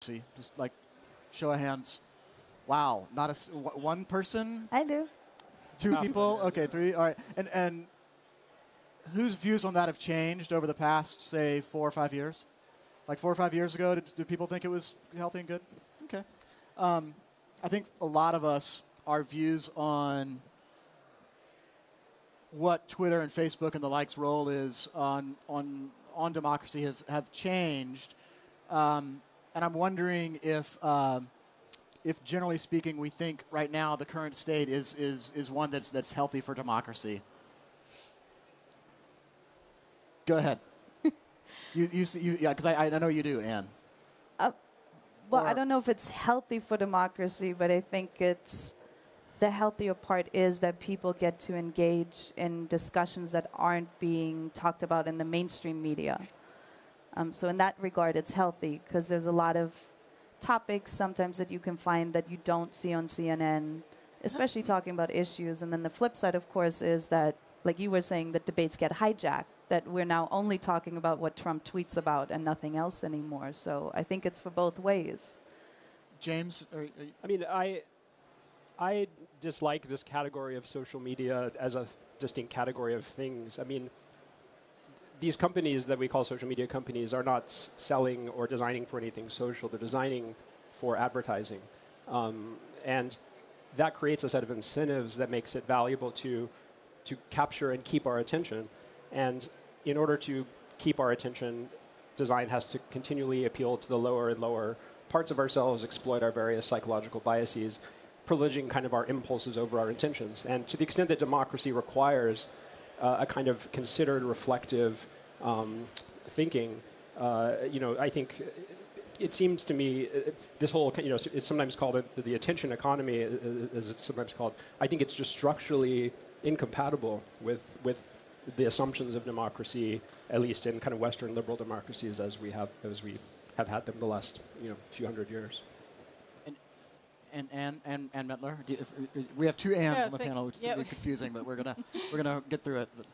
democracy? Just like show of hands. Wow, not one person? I do. Two people? Okay, three. All right. And whose views on that have changed over the past, say, 4 or 5 years? Like 4 or 5 years ago, did people think it was healthy and good? Okay. I think a lot of us, our views on what Twitter and Facebook and the like's role is on democracy have changed. And I'm wondering if generally speaking, we think right now the current state is one that's healthy for democracy. Go ahead. Yeah, because I know you do, Anne. Well, I don't know if it's healthy for democracy, but I think it's the healthier part is that people get to engage in discussions that aren't being talked about in the mainstream media. So in that regard, it's healthy because there's a lot of topics sometimes that you can find that you don't see on CNN, especially talking about issues. And then the flip side, of course, is that, like you were saying, that debates get hijacked, that we're now only talking about what Trump tweets about and nothing else anymore. So I think it's for both ways. James? I mean, I dislike this category of social media as a distinct category of things. I mean, these companies that we call social media companies are not selling or designing for anything social. They're designing for advertising. And that creates a set of incentives that makes it valuable to capture and keep our attention. And in order to keep our attention, design has to continually appeal to the lower and lower parts of ourselves, exploit our various psychological biases, privileging kind of our impulses over our intentions. And to the extent that democracy requires a kind of considered, reflective thinking, I think it seems to me this whole, it's sometimes called the attention economy, as it's sometimes called. I think it's just structurally incompatible with the assumptions of democracy, at least in kind of Western liberal democracies as we have had them the last few hundred years. And Mettler, we have two Anns on the panel, which is really confusing, but we're gonna get through it. But.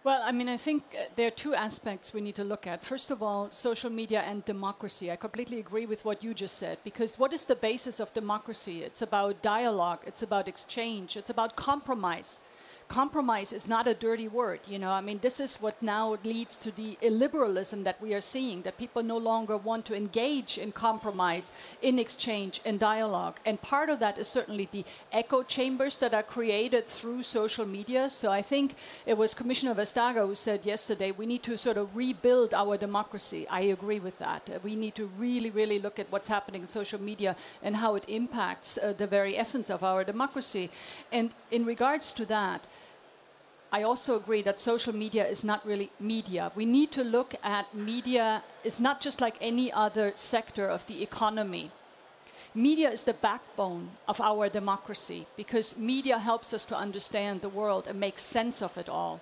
Well, I mean, I think there are two aspects we need to look at. First of all, social media and democracy. I completely agree with what you just said, because what is the basis of democracy? It's about dialogue, it's about exchange, it's about compromise. Compromise is not a dirty word, I mean, this is what now leads to the illiberalism that we are seeing, that people no longer want to engage in compromise, in exchange, in dialogue. And part of that is certainly the echo chambers that are created through social media. So I think it was Commissioner Vestager who said yesterday, we need to sort of rebuild our democracy. I agree with that. We need to really, really look at what's happening in social media and how it impacts the very essence of our democracy. And in regards to that, I also agree that social media is not really media. We need to look at media is not just like any other sector of the economy. Media is the backbone of our democracy because media helps us to understand the world and make sense of it all.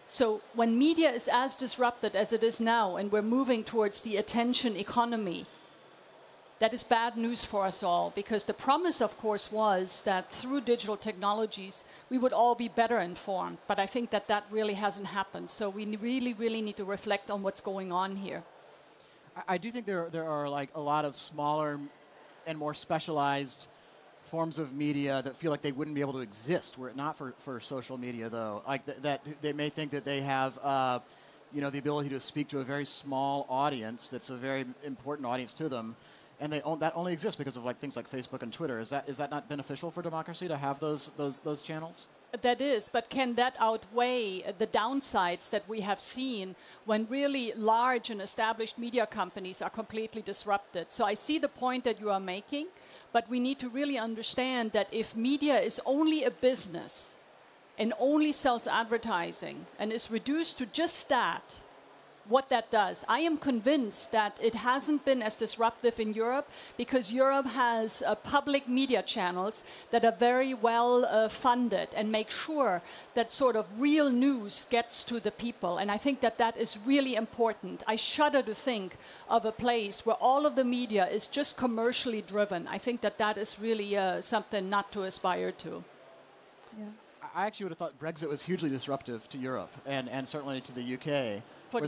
So when media is as disrupted as it is now and we're moving towards the attention economy, that is bad news for us all, because the promise, of course, was that through digital technologies, we would all be better informed. But I think that really hasn't happened. So we really, really need to reflect on what's going on here. I do think there are like a lot of smaller and more specialized forms of media that feel like they wouldn't be able to exist were it not for social media, though. Like that they may think that they have the ability to speak to a very small audience that's a very important audience to them. And that only exists because of things like Facebook and Twitter. Is that not beneficial for democracy to have those channels? That is, but can that outweigh the downsides that we have seen when really large and established media companies are completely disrupted? So I see the point that you are making, but we need to really understand that if media is only a business and only sells advertising and is reduced to just that, what that does. I am convinced that it hasn't been as disruptive in Europe because Europe has public media channels that are very well funded and make sure that sort of real news gets to the people. And I think that is really important. I shudder to think of a place where all of the media is just commercially driven. I think that is really something not to aspire to. Yeah. I actually would have thought Brexit was hugely disruptive to Europe and certainly to the UK. Where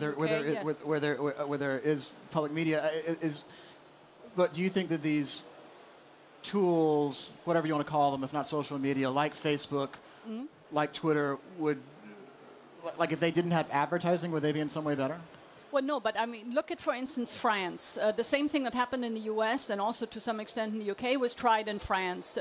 there is public media, But do you think that these tools, whatever you want to call them, if not social media, like Facebook, like Twitter, would, like if they didn't have advertising, would they be in some way better? Well, no, but I mean, look at, for instance, France. The same thing that happened in the US and also to some extent in the UK was tried in France.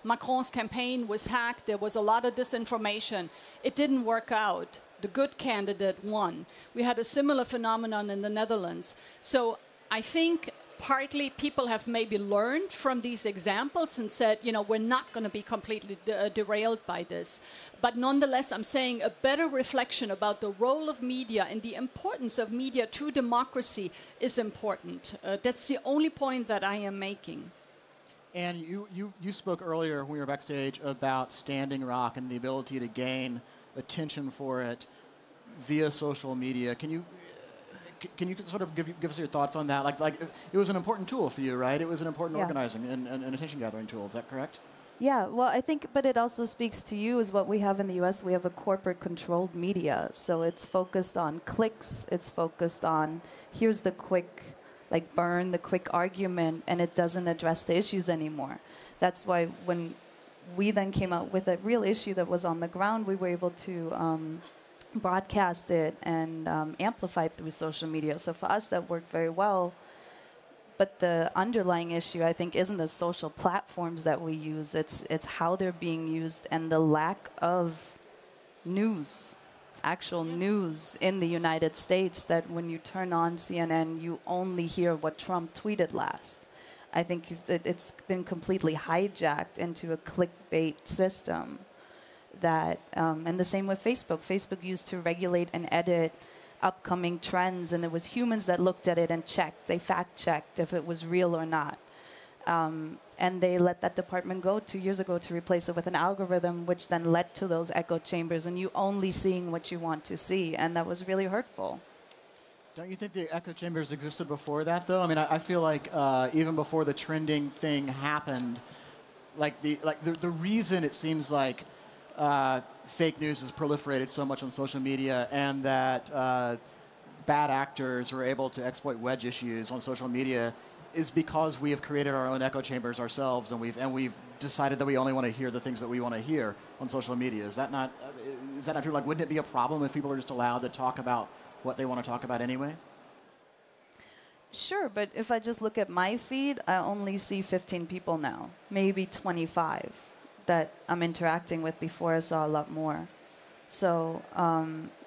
Macron's campaign was hacked. There was a lot of disinformation. It didn't work out. The good candidate won. We had a similar phenomenon in the Netherlands. So I think partly people have maybe learned from these examples and said, you know, we're not going to be completely derailed by this. But nonetheless, I'm saying a better reflection about the role of media and the importance of media to democracy is important. That's the only point that I am making. And you spoke earlier when we were backstage about Standing Rock and the ability to gain attention for it via social media. Can you sort of give us your thoughts on that? Like it was an important tool for you, right? It was an important organizing and attention-gathering tool. Is that correct? Yeah, well, I think, but it also speaks to you is what we have in the U.S. We have a corporate-controlled media, so it's focused on clicks. It's focused on here's the quick, like burn, the quick argument, and it doesn't address the issues anymore. That's why when we then came out with a real issue that was on the ground, we were able to broadcast it and amplify it through social media. So for us, that worked very well. But the underlying issue, I think, isn't the social platforms that we use. It's how they're being used and the lack of news, actual news in the United States, that when you turn on CNN, you only hear what Trump tweeted last. I think it's been completely hijacked into a clickbait system. That and the same with Facebook. Facebook used to regulate and edit upcoming trends, and it was humans that looked at it and checked. They fact-checked if it was real or not. And they let that department go 2 years ago to replace it with an algorithm, which then led to those echo chambers, and you only seeing what you want to see, and that was really hurtful. Don't you think the echo chambers existed before that, though? I mean, I feel like even before the trending thing happened, the reason it seems like fake news has proliferated so much on social media, and that bad actors are able to exploit wedge issues on social media is because we have created our own echo chambers ourselves, and we've decided that we only want to hear the things that we want to hear on social media. Is that not true? Like, wouldn't it be a problem if people are just allowed to talk about what they want to talk about anyway? Sure, but if I just look at my feed, I only see 15 people now, maybe 25. That I'm interacting with. Before I saw a lot more. So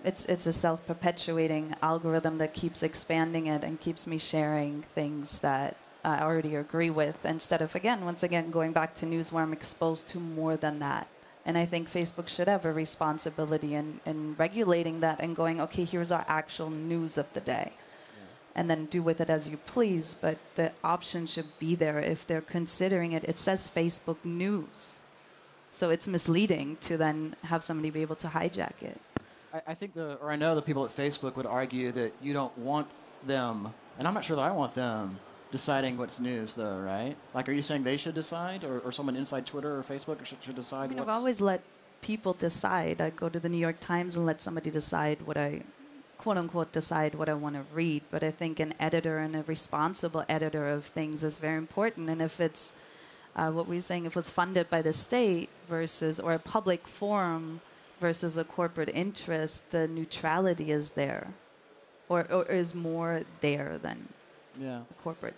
it's a self-perpetuating algorithm that keeps expanding it and keeps me sharing things that I already agree with, instead of, once again, going back to news where I'm exposed to more than that. And I think Facebook should have a responsibility in regulating that and going, okay, here's our actual news of the day. And then do with it as you please, but the option should be there if they're considering it. It says Facebook News. So it's misleading to then have somebody be able to hijack it. I think I know the people at Facebook would argue that you don't want them, and I'm not sure that I want them deciding what's news, though, right? Like, are you saying they should decide, or someone inside Twitter or Facebook should decide? I mean, I've always let people decide. I go to the New York Times and let somebody decide what I, quote unquote, decide what I want to read. But I think an editor and a responsible editor of things is very important. And if it's what we were saying, if it was funded by the state versus, or a public forum versus a corporate interest, the neutrality is there, or is more there than corporate.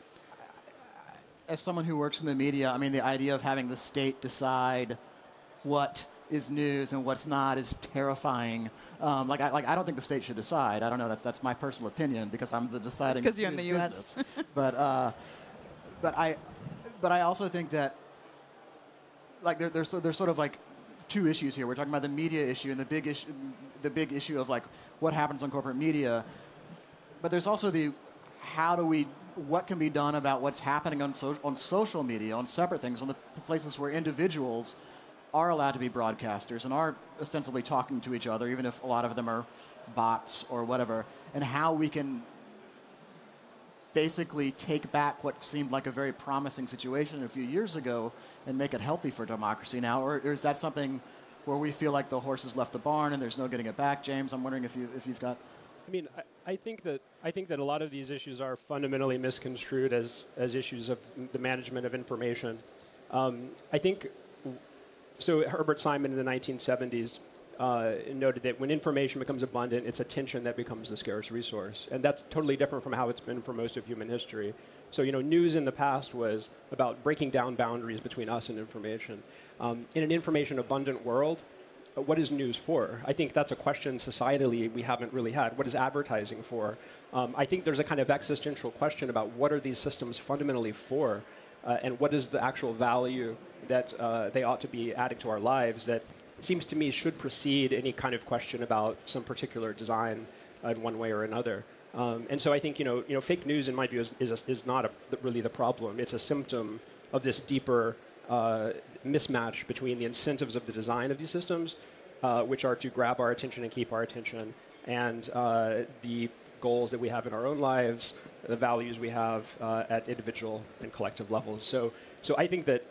As someone who works in the media, I mean, the idea of having the state decide what is news and what's not is terrifying. I don't think the state should decide. I don't know. That's my personal opinion, because I'm the deciding. Because you're in the U.S. But I also think that, like, there's sort of like two issues here. We're talking about the media issue and the big issue of like what happens on corporate media. But there's also what can be done about what's happening on social media, on separate things, on the places where individuals are allowed to be broadcasters and are ostensibly talking to each other, even if a lot of them are bots or whatever, and how we can basically take back what seemed like a very promising situation a few years ago and make it healthy for democracy now? Or is that something where we feel like the horse has left the barn and there's no getting it back? James, I'm wondering if you've got I mean, I think that a lot of these issues are fundamentally misconstrued as issues of the management of information. I think so. Herbert Simon in the 1970s noted that when information becomes abundant, it's attention that becomes the scarce resource, and that's totally different from how it's been for most of human history. So, news in the past was about breaking down boundaries between us and information. In an information abundant world, what is news for? I think that's a question societally we haven't really had. What is advertising for? I think there's a kind of existential question about what are these systems fundamentally for, and what is the actual value that they ought to be adding to our lives that seems to me should precede any kind of question about some particular design in one way or another. And so I think fake news, in my view, is not really the problem. It's a symptom of this deeper mismatch between the incentives of the design of these systems, which are to grab our attention and keep our attention, and the goals that we have in our own lives, the values we have at individual and collective levels. So I think that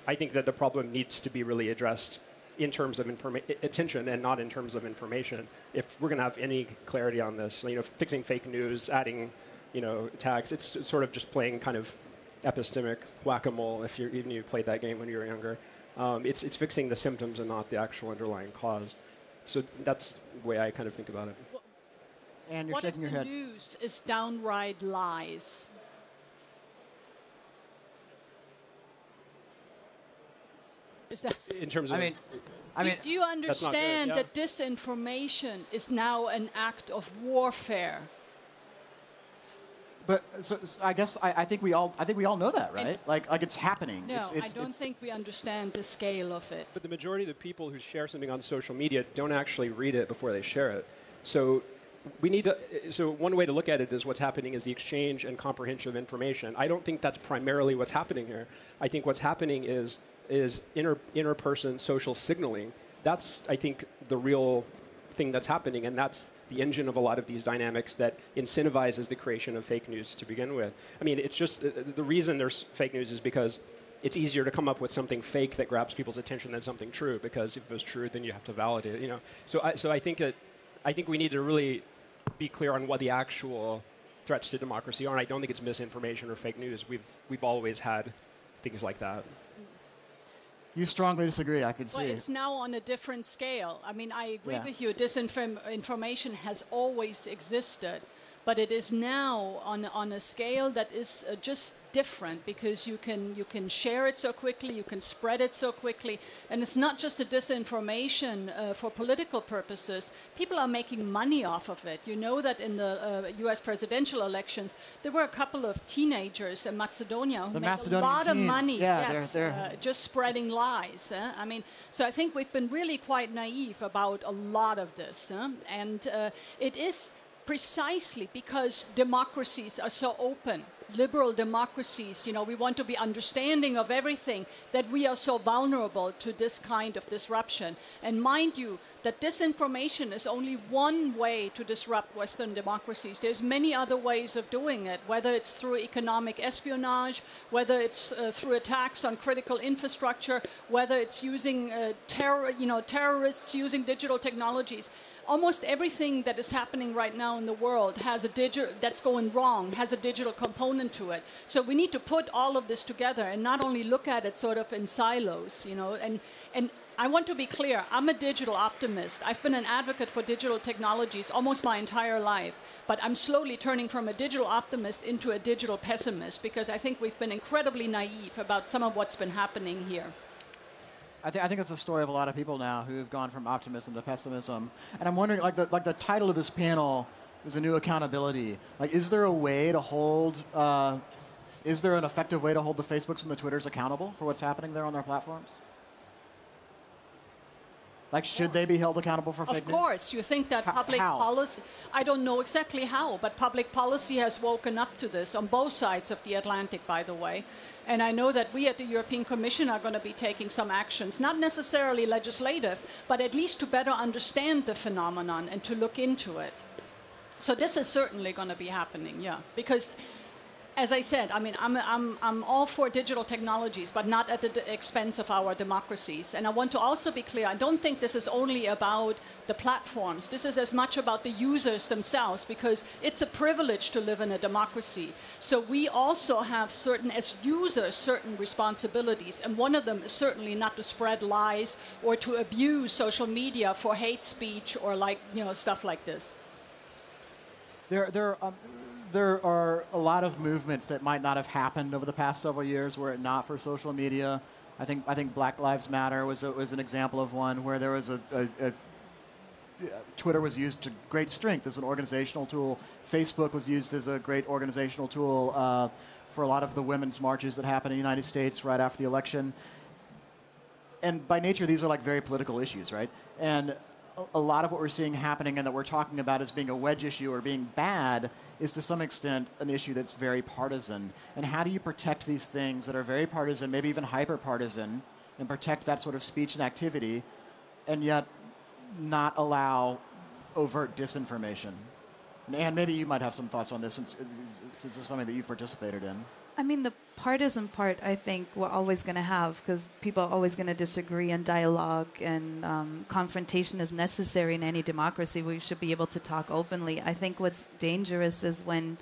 the problem needs to be really addressed in terms of attention and not in terms of information. If we're going to have any clarity on this, fixing fake news, adding, tags, it's sort of just playing kind of epistemic whack-a-mole. If you played that game when you were younger, it's fixing the symptoms and not the actual underlying cause. So that's the way I kind of think about it. And you're shaking your head. What if the news is downright lies? Is that in terms of? I mean, do you understand that disinformation is now an act of warfare? But so I guess I think we all know that, right? Like it's happening. No, I don't think we understand the scale of it. But the majority of the people who share something on social media don't actually read it before they share it. So we need to. So one way to look at it is what's happening is the exchange and comprehension of information. I don't think that's primarily what's happening here. I think what's happening is interperson social signaling. That's, I think, the real thing that's happening, and that's the engine of a lot of these dynamics that incentivizes the creation of fake news to begin with. I mean, it's just the reason there's fake news is because it's easier to come up with something fake that grabs people's attention than something true, because if it was true, then you have to validate it. So I think we need to really be clear on what the actual threats to democracy are, and I don't think it's misinformation or fake news. We've always had things like that. You strongly disagree, I can see. Well, it's now on a different scale. I mean, I agree with you. Disinformation has always existed, but it is now on a scale that is just different, because you can share it so quickly, you can spread it so quickly, and it's not just a disinformation for political purposes. People are making money off of it. You know that in the U.S. presidential elections, there were a couple of teenagers in Macedonia who made a lot of money just spreading lies. I mean, so I think we've been really quite naive about a lot of this, and it is precisely because democracies are so open, liberal democracies, we want to be understanding of everything, that we are so vulnerable to this kind of disruption. And mind you, that disinformation is only one way to disrupt Western democracies. There's many other ways of doing it, whether it's through economic espionage, whether it's through attacks on critical infrastructure, whether it's using terrorists using digital technologies. Almost everything that is happening right now in the world has a that's going wrong, has a digital component to it. So we need to put all of this together and not only look at it sort of in silos, and I want to be clear, I'm a digital optimist. I've been an advocate for digital technologies almost my entire life, but I'm slowly turning from a digital optimist into a digital pessimist, because I think we've been incredibly naive about some of what's been happening here. I think it's the story of a lot of people now who've gone from optimism to pessimism. And I'm wondering, like the title of this panel is a new accountability. Like, is there a way to hold, is there an effective way to hold the Facebooks and the Twitters accountable for what's happening there on their platforms? Like, should they be held accountable for fake news? Of course. You think that public policy, I don't know exactly how, but public policy has woken up to this on both sides of the Atlantic, by the way. And I know that we at the European Commission are going to be taking some actions, not necessarily legislative, but at least to better understand the phenomenon and to look into it. So this is certainly going to be happening, yeah. Because as I said, I mean, I'm all for digital technologies, but not at the expense of our democracies. And I want to also be clear, I don't think this is only about the platforms. This is as much about the users themselves, because it's a privilege to live in a democracy. So we also have certain, as users, certain responsibilities. And one of them is certainly not to spread lies or to abuse social media for hate speech or like, stuff like this. There are a lot of movements that might not have happened over the past several years were it not for social media. I think Black Lives Matter was an example of one where there was Twitter was used to great strength as an organizational tool. Facebook was used as a great organizational tool for a lot of the women's marches that happened in the United States right after the election. And by nature, these are like very political issues, right? And a lot of what we're seeing happening and that we're talking about as being a wedge issue or being bad is to some extent an issue that's very partisan. And how do you protect these things that are very partisan, maybe even hyper-partisan, and protect that sort of speech and activity, and yet not allow overt disinformation? And maybe you might have some thoughts on this since it's something that you've participated in. I mean, the partisan part, I think, we're always going to have, because people are always going to disagree, and dialogue and confrontation is necessary in any democracy. We should be able to talk openly. I think what's dangerous is when,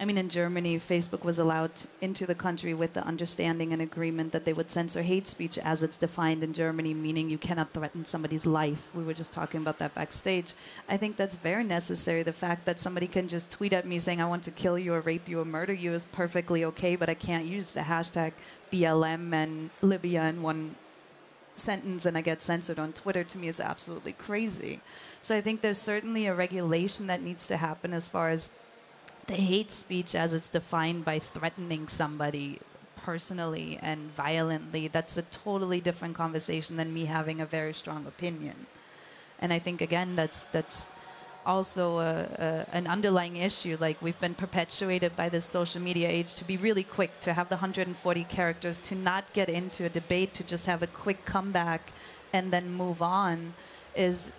I mean, in Germany, Facebook was allowed into the country with the understanding and agreement that they would censor hate speech as it's defined in Germany, meaning you cannot threaten somebody's life. We were just talking about that backstage. I think that's very necessary. The fact that somebody can just tweet at me saying, I want to kill you or rape you or murder you is perfectly okay, but I can't use the hashtag BLM and Libya in one sentence and I get censored on Twitter, to me is absolutely crazy. So I think there's certainly a regulation that needs to happen as far as the hate speech as it's defined by threatening somebody personally and violently. That's a totally different conversation than me having a very strong opinion. And I think, again, that's also an underlying issue. Like, we've been perpetuated by this social media age to be really quick, to have the 140 characters, to not get into a debate, to just have a quick comeback and then move on is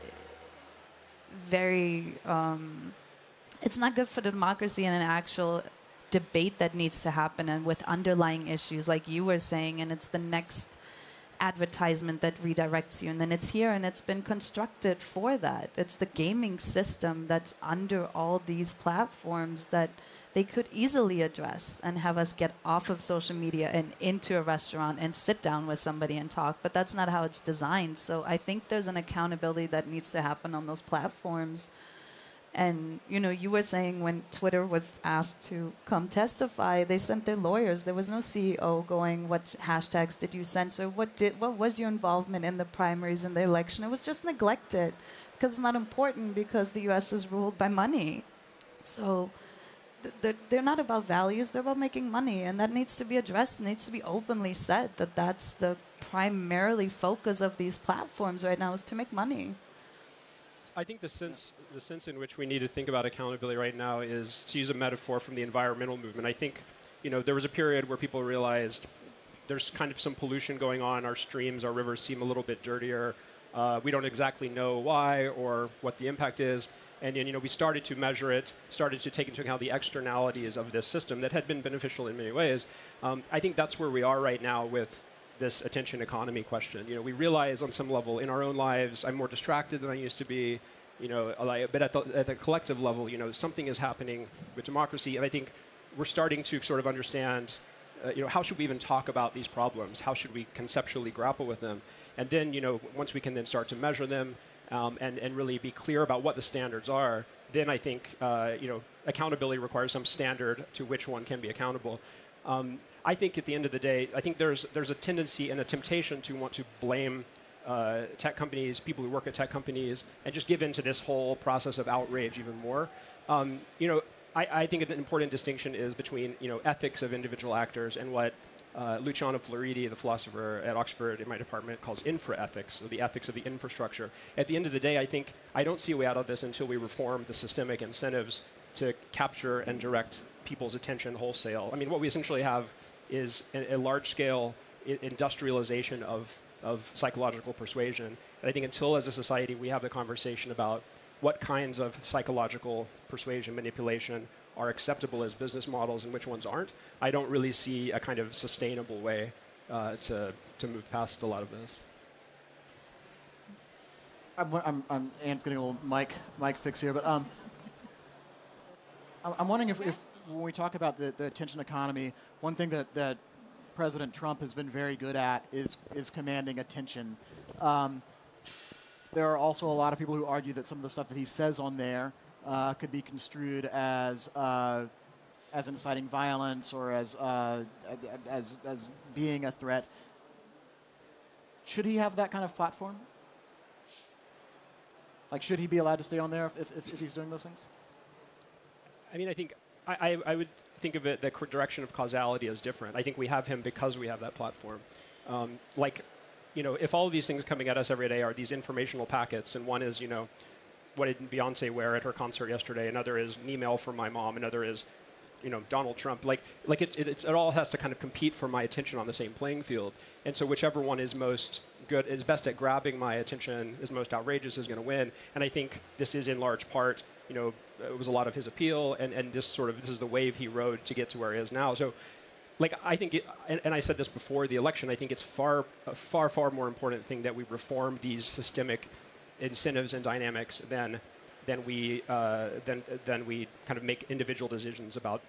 very... it's not good for democracy in an actual debate that needs to happen and with underlying issues like you were saying, and it's the next advertisement that redirects you, and then it's here and it's been constructed for that. It's the gaming system that's under all these platforms that they could easily address and have us get off of social media and into a restaurant and sit down with somebody and talk, but that's not how it's designed. So I think there's an accountability that needs to happen on those platforms. And, you were saying when Twitter was asked to come testify, they sent their lawyers. There was no CEO going, what hashtags did you censor? What was your involvement in the primaries and the election? It was just neglected because it's not important because the U.S. is ruled by money. So they're not about values. They're about making money. And that needs to be addressed. It needs to be openly said that that's the primarily focus of these platforms right now is to make money. I think the sense in which we need to think about accountability right now is, to use a metaphor from the environmental movement. I think, there was a period where people realized there's kind of some pollution going on. Our streams, our rivers seem a little bit dirtier. We don't exactly know why or what the impact is. And we started to measure it, started to take into account the externalities of this system that had been beneficial in many ways. I think that's where we are right now with this attention economy question. We realize on some level in our own lives, I'm more distracted than I used to be, but at the collective level, something is happening with democracy. And I think we're starting to sort of understand, how should we even talk about these problems? How should we conceptually grapple with them? And then, once we can then start to measure them and really be clear about what the standards are, then I think, accountability requires some standard to which one can be accountable. I think at the end of the day, I think there's a tendency and a temptation to want to blame tech companies, people who work at tech companies, and just give into this whole process of outrage even more. I think an important distinction is between ethics of individual actors and what Luciano Floridi, the philosopher at Oxford in my department, calls infra-ethics, or the ethics of the infrastructure. At the end of the day, I don't see a way out of this until we reform the systemic incentives to capture and direct people's attention wholesale. I mean, what we essentially have is a large-scale industrialization of psychological persuasion. And I think until, as a society, we have the conversation about what kinds of psychological persuasion, manipulation are acceptable as business models and which ones aren't, I don't really see a kind of sustainable way to move past a lot of this. Ant's getting a little mic fix here, but I'm wondering if when we talk about the attention economy, one thing that President Trump has been very good at is commanding attention. There are also a lot of people who argue that some of the stuff that he says on there could be construed as inciting violence or as being a threat. Should he have that kind of platform? Like, should he be allowed to stay on there if he's doing those things? I mean, I think I would think of it, the direction of causality as different. I think we have him because we have that platform. If all of these things coming at us every day are these informational packets, and one is, what did Beyonce wear at her concert yesterday? Another is an email from my mom. Another is, Donald Trump. It all has to kind of compete for my attention on the same playing field. And so whichever one is most good, is best at grabbing my attention, is most outrageous, is going to win. And I think this is in large part, it was a lot of his appeal, and this is the wave he rode to get to where he is now. So, I think, and I said this before the election, I think it's far more important thing that we reform these systemic incentives and dynamics than we kind of make individual decisions about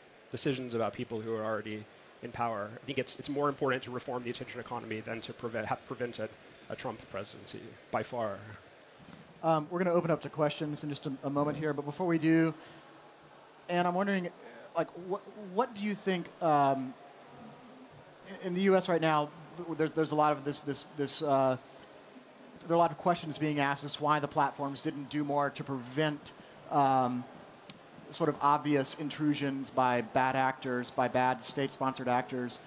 people who are already in power. I think it's more important to reform the attention economy than to have prevented a Trump presidency by far. We're going to open up to questions in just a moment here, but before we do, and I'm wondering, what do you think? In the U.S. right now, there's a lot of there are a lot of questions being asked as to why the platforms didn't do more to prevent sort of obvious intrusions by bad actors, by bad state-sponsored actors.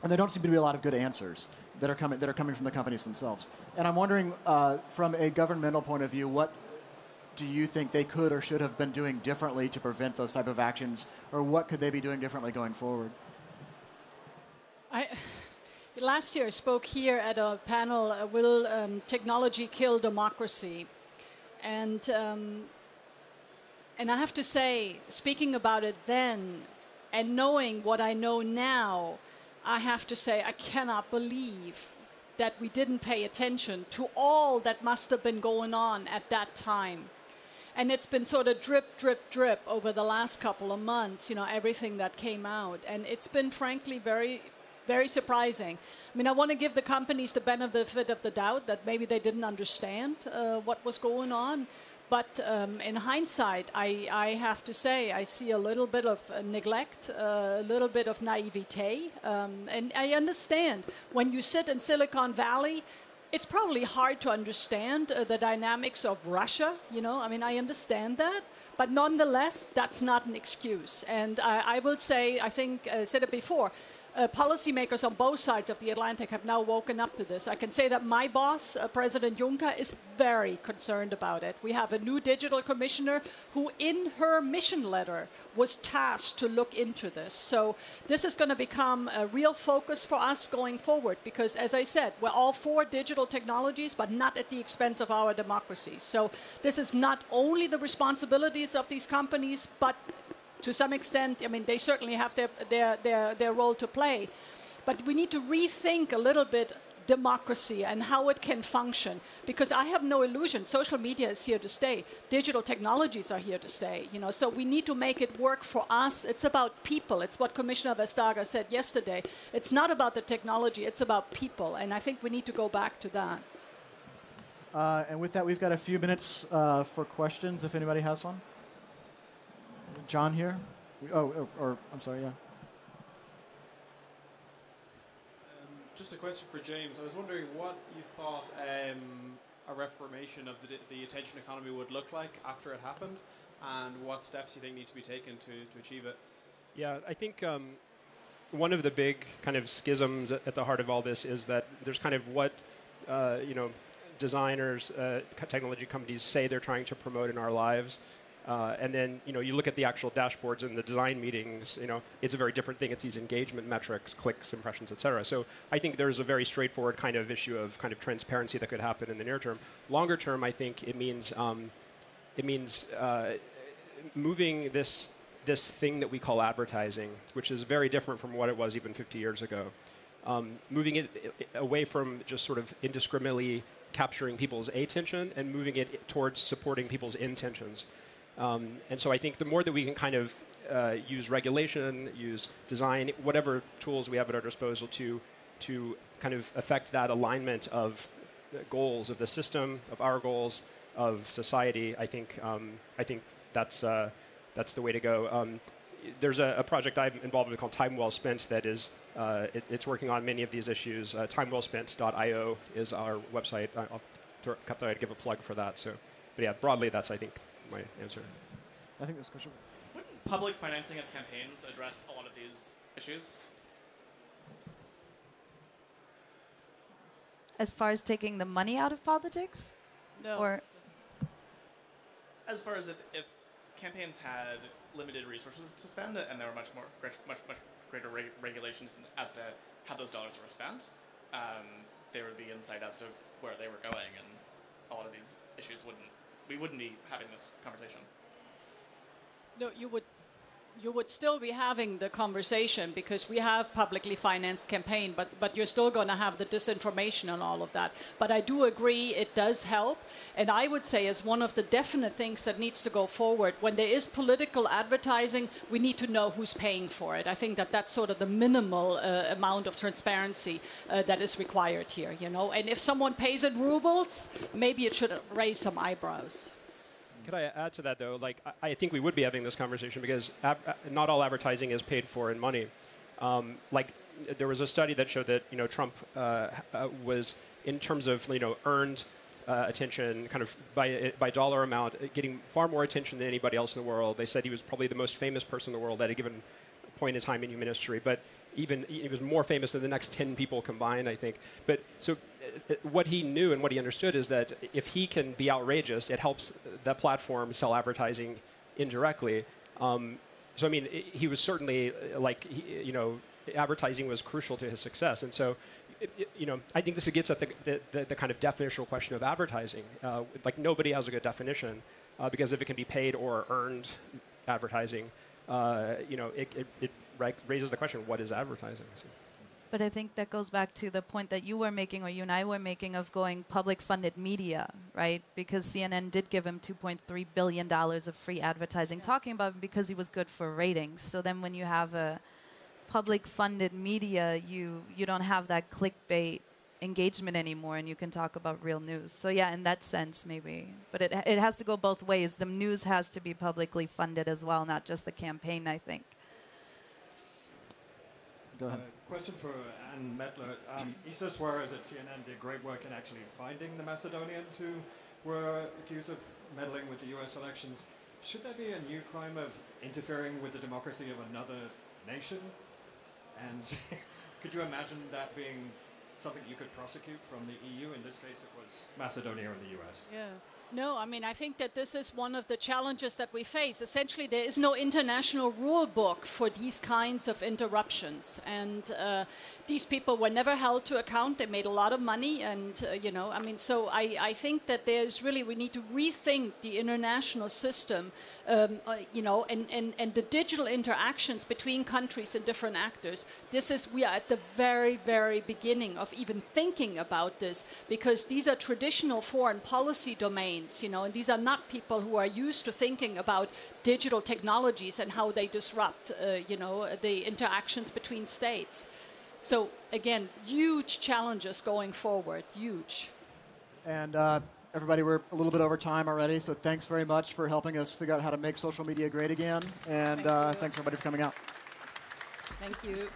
And there don't seem to be a lot of good answers that are coming from the companies themselves. And I'm wondering, from a governmental point of view, what do you think they could or should have been doing differently to prevent those type of actions, or what could they be doing differently going forward? Last year I spoke here at a panel, Will Technology Kill Democracy? And I have to say, speaking about it then and knowing what I know now, I have to say I cannot believe that we didn't pay attention to all that must have been going on at that time. And it's been sort of drip, drip, drip over the last couple of months, everything that came out. And it's been, frankly, very, very surprising. I mean, I want to give the companies the benefit of the doubt that maybe they didn't understand what was going on. But in hindsight, I have to say I see a little bit of neglect, a little bit of naivete. And I understand when you sit in Silicon Valley, it's probably hard to understand the dynamics of Russia. I mean, I understand that. But nonetheless, that's not an excuse. And I will say, I think I said it before, policymakers on both sides of the Atlantic have now woken up to this. I can say that my boss, President Juncker, is very concerned about it. We have a new digital commissioner who, in her mission letter, was tasked to look into this. So this is going to become a real focus for us going forward because, as I said, we're all for digital technologies, but not at the expense of our democracy. So this is not only the responsibilities of these companies, but to some extent, I mean, they certainly have their role to play. But we need to rethink a little bit democracy and how it can function. Because I have no illusion, social media is here to stay. Digital technologies are here to stay. So we need to make it work for us. It's about people. It's what Commissioner Vestager said yesterday. It's not about the technology, it's about people. And I think we need to go back to that. And with that, we've got a few minutes for questions, if anybody has one. John here? Or I'm sorry, yeah. Just a question for James. I was wondering what you thought a reformation of the attention economy would look like after it happened, and what steps you think need to be taken to achieve it. Yeah, I think one of the big kind of schisms at the heart of all this is that there's kind of what designers, technology companies say they're trying to promote in our lives. And then, you look at the actual dashboards and the design meetings, it's a very different thing. It's these engagement metrics, clicks, impressions, et cetera. So I think there's a very straightforward kind of issue of kind of transparency that could happen in the near term. Longer term, I think it means moving this thing that we call advertising, which is very different from what it was even 50 years ago, moving it away from just sort of indiscriminately capturing people's attention and moving it towards supporting people's intentions. And so I think the more that we can kind of use regulation, use design, whatever tools we have at our disposal to kind of affect that alignment of goals of the system, of our goals, of society, I think that's the way to go. There's a project I'm involved with called Time Well Spent that is it's working on many of these issues. timewellspent.io is our website. I'd give a plug for that. So, but yeah, broadly, that's I think my answer. I think that's a question. Wouldn't public financing of campaigns address a lot of these issues? As far as taking the money out of politics? No. Or As far as if campaigns had limited resources to spend and there were much greater regulations as to how those dollars were spent, there would be insight as to where they were going, and a lot of these issues we wouldn't be having this conversation. No, you would still be having the conversation because we have publicly financed campaign, but you're still going to have the disinformation and all of that. But I do agree it does help, and I would say as one of the definite things that needs to go forward, when there is political advertising, we need to know who's paying for it. I think that's sort of the minimal amount of transparency that is required here, you know. And if someone pays in rubles, maybe it should raise some eyebrows. Could I add to that, though? Like, I think we would be having this conversation because not all advertising is paid for in money. Like, there was a study that showed that, you know, Trump was, in terms of, you know, earned attention, kind of by dollar amount, getting far more attention than anybody else in the world. They said he was probably the most famous person in the world at a given point in time in human history, but even he was more famous than the next 10 people combined, I think. But so what he knew and what he understood is that if he can be outrageous, it helps the platform sell advertising indirectly. So I mean, he was certainly like, you know, advertising was crucial to his success. And so, you know, I think this gets at the kind of definitional question of advertising. Like nobody has a good definition because if it can be paid or earned advertising, you know, it raises the question, what is advertising? So. But I think that goes back to the point that you were making, or you and I were making, of going public-funded media, right? Because CNN did give him $2.3 billion of free advertising, talking about him because he was good for ratings. So then when you have a public-funded media, you don't have that clickbait engagement anymore, and you can talk about real news. So yeah, in that sense, maybe. But it has to go both ways. The news has to be publicly funded as well, not just the campaign, I think. Go ahead. Question for Ann Mettler. Issa Suarez at CNN did great work in actually finding the Macedonians who were accused of meddling with the US elections. Should there be a new crime of interfering with the democracy of another nation? And could you imagine that being something you could prosecute from the EU? In this case, it was Macedonia and the US. Yeah. No, I mean, I think that this is one of the challenges that we face. Essentially, there is no international rule book for these kinds of interruptions. And these people were never held to account. They made a lot of money. And, you know, I mean, so I think that there's really, we need to rethink the international system, you know, and the digital interactions between countries and different actors. We are at the very, very beginning of even thinking about this, because these are traditional foreign policy domains. You know, and these are not people who are used to thinking about digital technologies and how they disrupt, you know, the interactions between states. So again, huge challenges going forward, huge. And everybody, we're a little bit over time already, so thanks very much for helping us figure out how to make social media great again. And thanks everybody for coming out. Thank you.